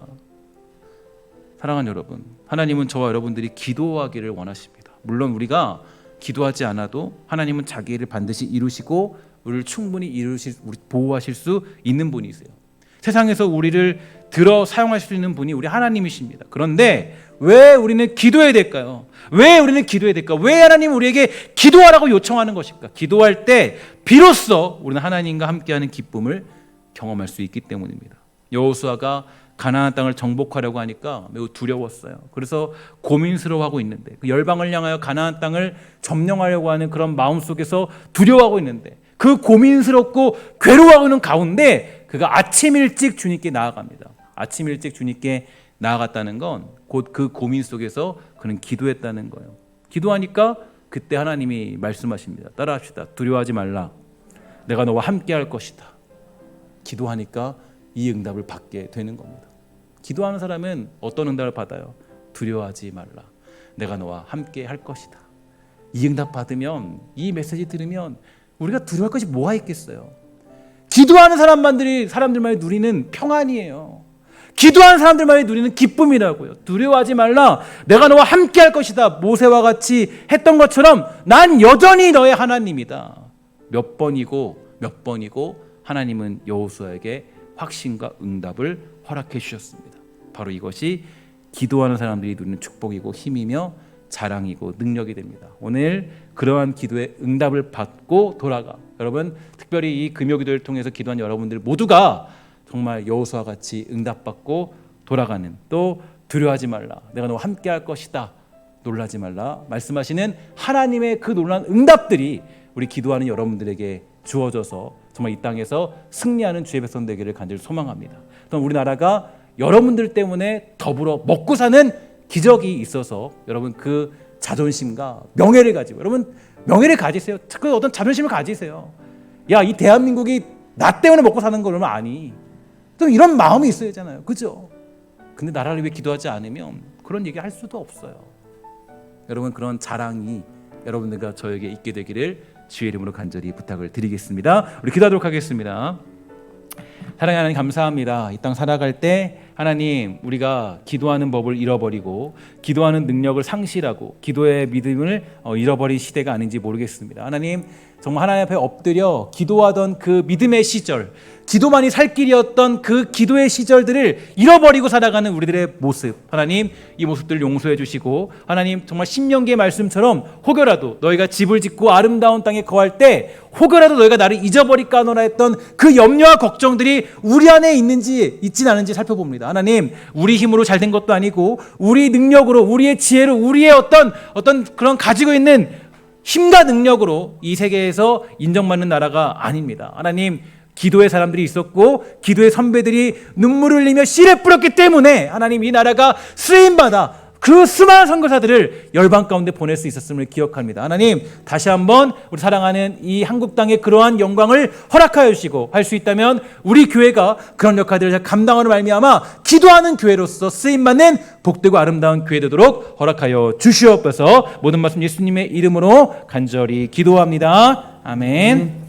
Speaker 1: 사랑하는 여러분, 하나님은 저와 여러분들이 기도하기를 원하십니다. 물론 우리가 기도하지 않아도 하나님은 자기 일을 반드시 이루시고 우리를 충분히 보호하실 수 있는 분이세요. 세상에서 우리를 들어 사용하실 수 있는 분이 우리 하나님이십니다. 그런데 왜 우리는 기도해야 될까요? 왜 우리는 기도해야 될까? 왜 하나님은 우리에게 기도하라고 요청하는 것일까? 기도할 때 비로소 우리는 하나님과 함께하는 기쁨을 경험할 수 있기 때문입니다. 여호수아가 가나안 땅을 정복하려고 하니까 매우 두려웠어요. 그래서 고민스러워하고 있는데 그 열방을 향하여 가나안 땅을 점령하려고 하는 그런 마음속에서 두려워하고 있는데 그 고민스럽고 괴로워하고 있는 가운데 그가 아침 일찍 주님께 나아갑니다. 아침 일찍 주님께 나아갔다는 건 곧 그 고민 속에서 그는 기도했다는 거예요. 기도하니까 그때 하나님이 말씀하십니다. 따라합시다. 두려워하지 말라. 내가 너와 함께 할 것이다. 기도하니까 이 응답을 받게 되는 겁니다. 기도하는 사람은 어떤 응답을 받아요? 두려워하지 말라. 내가 너와 함께 할 것이다. 이 응답 받으면, 이 메시지 들으면 우리가 두려워할 것이 뭐가 있겠어요? 기도하는 사람들만이 누리는 평안이에요. 기도하는 사람들만이 누리는 기쁨이라고요. 두려워하지 말라. 내가 너와 함께 할 것이다. 모세와 같이 했던 것처럼 난 여전히 너의 하나님이다. 몇 번이고 하나님은 여호수아에게 확신과 응답을 허락해 주셨습니다. 바로 이것이 기도하는 사람들이 누리는 축복이고 힘이며 자랑이고 능력이 됩니다. 오늘 그러한 기도의 응답을 받고 돌아가. 여러분, 특별히 이 금요기도를 통해서 기도한 여러분들 모두가 정말 여호수아와 같이 응답받고 돌아가는, 또 두려워하지 말라. 내가 너와 함께 할 것이다. 놀라지 말라. 말씀하시는 하나님의 그 놀라운 응답들이 우리 기도하는 여러분들에게 주어져서 정말 이 땅에서 승리하는 주의 백성 되기를 간절히 소망합니다. 또 우리나라가 여러분들 때문에 더불어 먹고 사는 기적이 있어서 여러분 그 자존심과 명예를 가지고, 여러분 명예를 가지세요. 그 어떤 자존심을 가지세요. 야, 이 대한민국이 나 때문에 먹고 사는 걸 얼마 아니. 또 이런 마음이 있어야 하잖아요. 그죠? 근데 나라를 위해 기도하지 않으면 그런 얘기 할 수도 없어요. 여러분, 그런 자랑이 여러분들과 저에게 있게 되기를 주의 이름으로 간절히 부탁을 드리겠습니다. 우리 기도하도록 하겠습니다. 사랑하는 하나님, 감사합니다. 이 땅 살아갈 때 하나님, 우리가 기도하는 법을 잃어버리고 기도하는 능력을 상실하고 기도의 믿음을 잃어버린 시대가 아닌지 모르겠습니다. 하나님, 정말 하나님 앞에 엎드려 기도하던 그 믿음의 시절, 기도만이 살 길이었던 그 기도의 시절들을 잃어버리고 살아가는 우리들의 모습, 하나님 이 모습들을 용서해 주시고, 하나님 정말 신명기의 말씀처럼 혹여라도 너희가 집을 짓고 아름다운 땅에 거할 때 혹여라도 너희가 나를 잊어버릴까 하노라 했던 그 염려와 걱정들이 우리 안에 있는지 있진 않은지 살펴봅니다. 하나님, 우리 힘으로 잘된 것도 아니고 우리 능력으로, 우리의 지혜로, 우리의 어떤 그런 가지고 있는 힘과 능력으로 이 세계에서 인정받는 나라가 아닙니다. 하나님, 기도의 사람들이 있었고 기도의 선배들이 눈물을 흘리며 씨를 뿌렸기 때문에 하나님 이 나라가 쓰임받아 그 수많은 선교사들을 열방 가운데 보낼 수 있었음을 기억합니다. 하나님, 다시 한번 우리 사랑하는 이 한국 땅의 그러한 영광을 허락하여 주시고, 할 수 있다면 우리 교회가 그런 역할들을 잘 감당하는 말미암아 기도하는 교회로서 쓰임받는 복되고 아름다운 교회 되도록 허락하여 주시옵소서. 모든 말씀 예수님의 이름으로 간절히 기도합니다. 아멘.